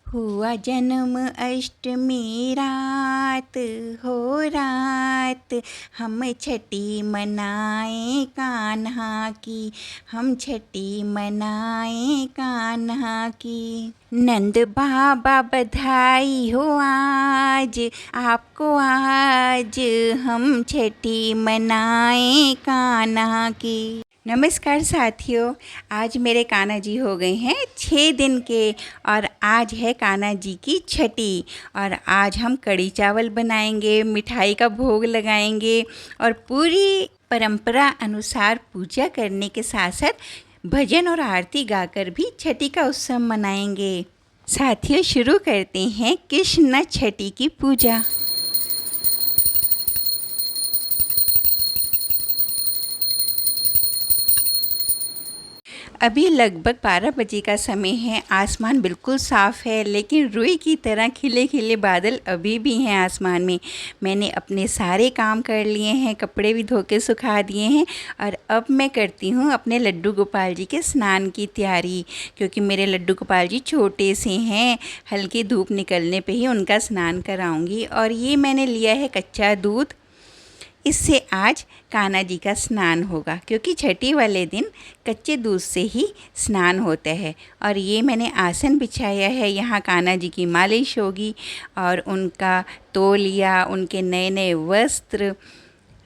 हुआ जन्म अष्टमी रात हो रात, हम छठी मनाए कान्हा की, हम छठी मनाए कान्हा की। नंद बाबा बधाई हो आज आपको, आज हम छठी मनाए कान्हा की। नमस्कार साथियों, आज मेरे कान्हा जी हो गए हैं 6 दिन के और आज है कान्हा जी की छठी। और आज हम कढ़ी चावल बनाएंगे, मिठाई का भोग लगाएंगे और पूरी परंपरा अनुसार पूजा करने के साथ साथ भजन और आरती गाकर भी छठी का उत्सव मनाएंगे। साथियों, शुरू करते हैं कृष्ण छठी की पूजा। अभी लगभग 12 बजे का समय है। आसमान बिल्कुल साफ़ है, लेकिन रुई की तरह खिले खिले बादल अभी भी हैं आसमान में। मैंने अपने सारे काम कर लिए हैं, कपड़े भी धो के सुखा दिए हैं और अब मैं करती हूँ अपने लड्डू गोपाल जी के स्नान की तैयारी, क्योंकि मेरे लड्डू गोपाल जी छोटे से हैं। हल्की धूप निकलने पे ही उनका स्नान कराऊंगी। और ये मैंने लिया है कच्चा दूध, इससे आज कान्हा जी का स्नान होगा, क्योंकि छठी वाले दिन कच्चे दूध से ही स्नान होता है। और ये मैंने आसन बिछाया है, यहाँ कान्हा जी की मालिश होगी और उनका तौलिया, उनके नए नए वस्त्र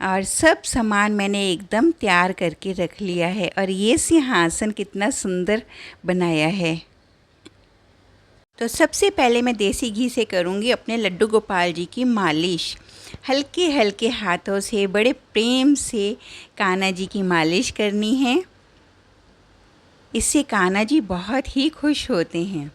और सब सामान मैंने एकदम तैयार करके रख लिया है। और ये सिंहासन कितना सुंदर बनाया है। तो सबसे पहले मैं देसी घी से करूँगी अपने लड्डू गोपाल जी की मालिश। हल्के हल्के हाथों से बड़े प्रेम से कान्हा जी की मालिश करनी है। इससे कान्हा जी बहुत ही खुश होते हैं।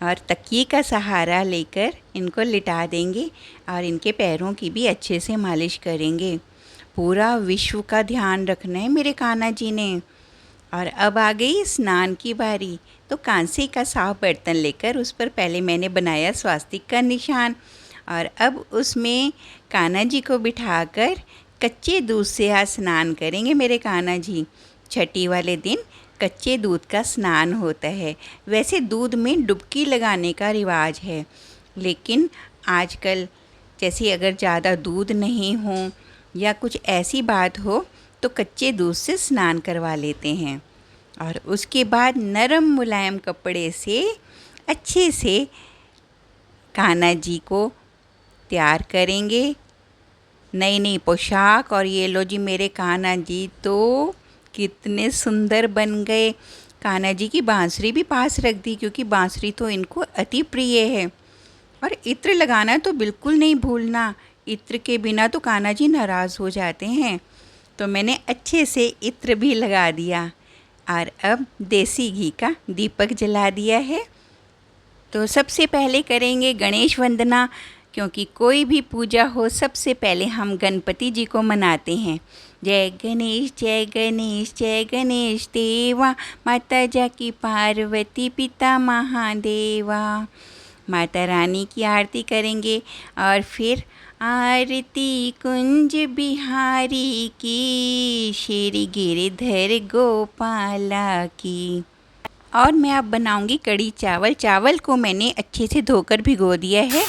और तकिए का सहारा लेकर इनको लिटा देंगे और इनके पैरों की भी अच्छे से मालिश करेंगे। पूरा विश्व का ध्यान रखना है मेरे कान्हा जी ने। और अब आ गई स्नान की बारी। तो कांसे का साफ बर्तन लेकर उस पर पहले मैंने बनाया स्वास्तिक का निशान और अब उसमें कान्हा जी को बिठाकर कच्चे दूध से आज स्नान करेंगे मेरे कान्हा जी। छठी वाले दिन कच्चे दूध का स्नान होता है। वैसे दूध में डुबकी लगाने का रिवाज है, लेकिन आजकल जैसे अगर ज़्यादा दूध नहीं हो या कुछ ऐसी बात हो तो कच्चे दूध से स्नान करवा लेते हैं। और उसके बाद नरम मुलायम कपड़े से अच्छे से कान्हा जी को तैयार करेंगे, नई नई पोशाक। और ये लो जी, मेरे कान्हा जी तो कितने सुंदर बन गए। कान्हा जी की बांसुरी भी पास रख दी, क्योंकि बांसुरी तो इनको अति प्रिय है। और इत्र लगाना तो बिल्कुल नहीं भूलना, इत्र के बिना तो कान्हा जी नाराज़ हो जाते हैं। तो मैंने अच्छे से इत्र भी लगा दिया और अब देसी घी का दीपक जला दिया है। तो सबसे पहले करेंगे गणेश वंदना, क्योंकि कोई भी पूजा हो सबसे पहले हम गणपति जी को मनाते हैं। जय गणेश जय गणेश जय गणेश देवा, माता जाकी पार्वती पिता महादेवा। माता रानी की आरती करेंगे और फिर आरती कुंज बिहारी की, श्री गिरधर गोपाला की। और मैं अब बनाऊंगी कढ़ी चावल। चावल को मैंने अच्छे से धोकर भिगो दिया है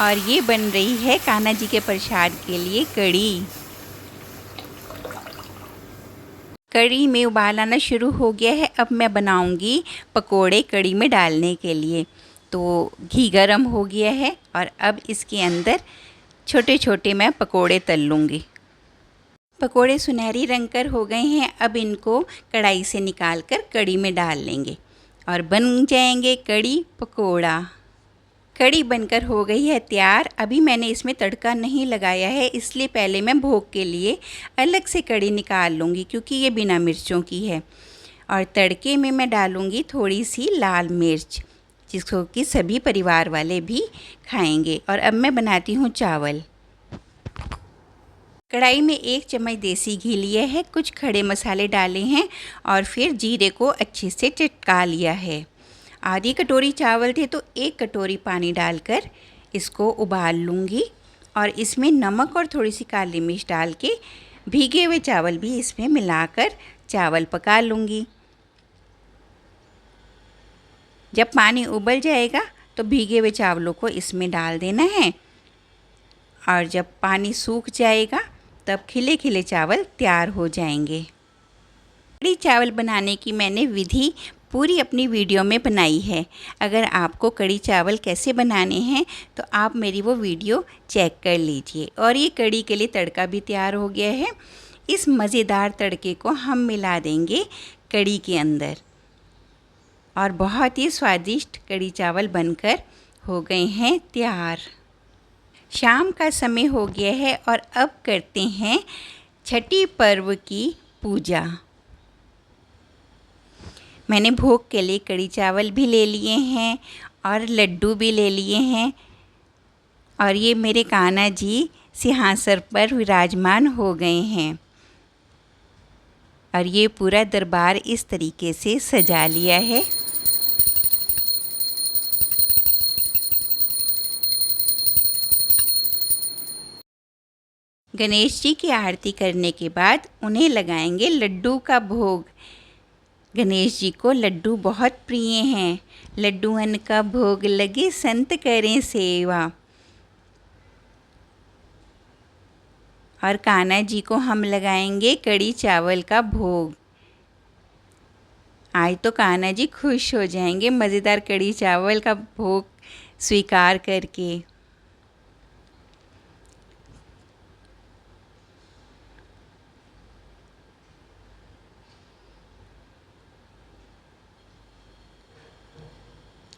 और ये बन रही है कान्हा जी के प्रसाद के लिए कढ़ी। कढ़ी में उबाल आना शुरू हो गया है। अब मैं बनाऊंगी पकोड़े कढ़ी में डालने के लिए। तो घी गरम हो गया है और अब इसके अंदर छोटे छोटे मैं पकोड़े तल लूँगी। पकोड़े सुनहरी रंग कर हो गए हैं। अब इनको कढ़ाई से निकाल कर कढ़ी में डाल लेंगे और बन जाएंगे कढ़ी पकोड़ा। कढ़ी बनकर हो गई है तैयार। अभी मैंने इसमें तड़का नहीं लगाया है, इसलिए पहले मैं भोग के लिए अलग से कढ़ी निकाल लूँगी, क्योंकि ये बिना मिर्चों की है। और तड़के में मैं डालूँगी थोड़ी सी लाल मिर्च, जिसको कि सभी परिवार वाले भी खाएंगे। और अब मैं बनाती हूँ चावल। कढ़ाई में 1 चम्मच देसी घी लिया है, कुछ खड़े मसाले डाले हैं और फिर जीरे को अच्छे से चटका लिया है। आधी कटोरी चावल थे तो 1 कटोरी पानी डालकर इसको उबाल लूँगी और इसमें नमक और थोड़ी सी काली मिर्च डाल के भीगे हुए चावल भी इसमें मिलाकर चावल पका लूँगी। जब पानी उबल जाएगा तो भीगे हुए चावलों को इसमें डाल देना है और जब पानी सूख जाएगा तब खिले खिले चावल तैयार हो जाएंगे। कढ़ी चावल बनाने की मैंने विधि पूरी अपनी वीडियो में बनाई है। अगर आपको कढ़ी चावल कैसे बनाने हैं तो आप मेरी वो वीडियो चेक कर लीजिए। और ये कढ़ी के लिए तड़का भी तैयार हो गया है। इस मज़ेदार तड़के को हम मिला देंगे कढ़ी के अंदर और बहुत ही स्वादिष्ट कढ़ी चावल बनकर हो गए हैं तैयार। शाम का समय हो गया है और अब करते हैं छठी पर्व की पूजा। मैंने भोग के लिए कढ़ी चावल भी ले लिए हैं और लड्डू भी ले लिए हैं और ये मेरे कान्हा जी सिंहासन पर विराजमान हो गए हैं और ये पूरा दरबार इस तरीके से सजा लिया है। गणेश जी की आरती करने के बाद उन्हें लगाएंगे लड्डू का भोग। गणेश जी को लड्डू बहुत प्रिय हैं। लड्डूअन का भोग लगे संत करें सेवा। और कान्हा जी को हम लगाएंगे कढ़ी चावल का भोग। आज तो कान्हा जी खुश हो जाएंगे मज़ेदार कढ़ी चावल का भोग स्वीकार करके।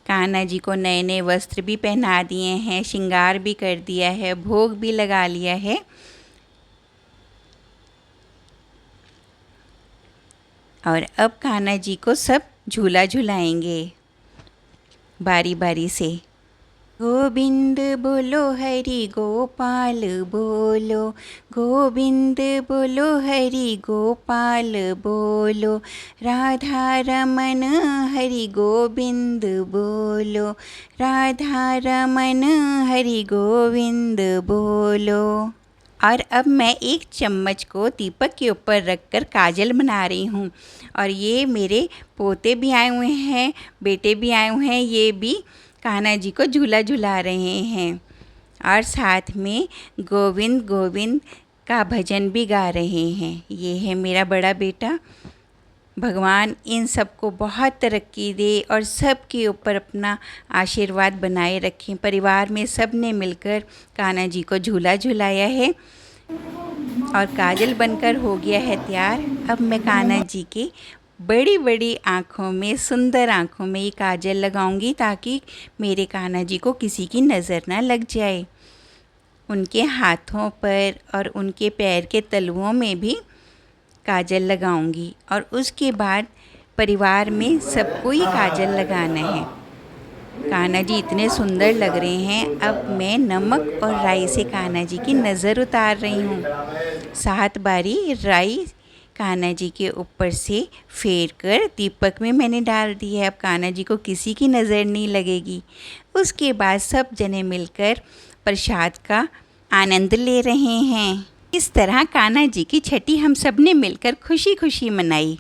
कान्हा जी को नए नए वस्त्र भी पहना दिए हैं, श्रृंगार भी कर दिया है, भोग भी लगा लिया है। और अब कान्हा जी को सब झूला झुलाएंगे बारी बारी से। गोविंद बोलो हरि गोपाल बोलो, गोविंद बोलो हरि गोपाल बोलो, राधा रमन हरि गोविंद बोलो, राधा रमन हरि गोविंद बोलो। और अब मैं एक चम्मच को दीपक के ऊपर रखकर काजल बना रही हूँ। और ये मेरे पोते भी आए हुए हैं, बेटे भी आए हुए हैं, ये भी कान्हा जी को झूला झुला रहे हैं और साथ में गोविंद गोविंद का भजन भी गा रहे हैं। ये है मेरा बड़ा बेटा। भगवान इन सबको बहुत तरक्की दे और सब के ऊपर अपना आशीर्वाद बनाए रखें। परिवार में सब ने मिलकर कान्हा जी को झूला झुलाया है और काजल बनकर हो गया है तैयार। अब मैं कान्हा जी के बड़ी बड़ी आँखों में, सुंदर आँखों में ये काजल लगाऊंगी ताकि मेरे कान्हा जी को किसी की नज़र ना लग जाए। उनके हाथों पर और उनके पैर के तलुओं में भी काजल लगाऊंगी और उसके बाद परिवार में सबको ये काजल लगाना है। कान्हा जी इतने सुंदर लग रहे हैं। अब मैं नमक और राई से कान्हा जी की नज़र उतार रही हूँ। 7 बारी राई कान्हा जी के ऊपर से फेर कर दीपक में मैंने डाल दी है। अब कान्हा जी को किसी की नज़र नहीं लगेगी। उसके बाद सब जने मिलकर प्रसाद का आनंद ले रहे हैं। इस तरह कान्हा जी की छठी हम सब ने मिलकर खुशी खुशी मनाई।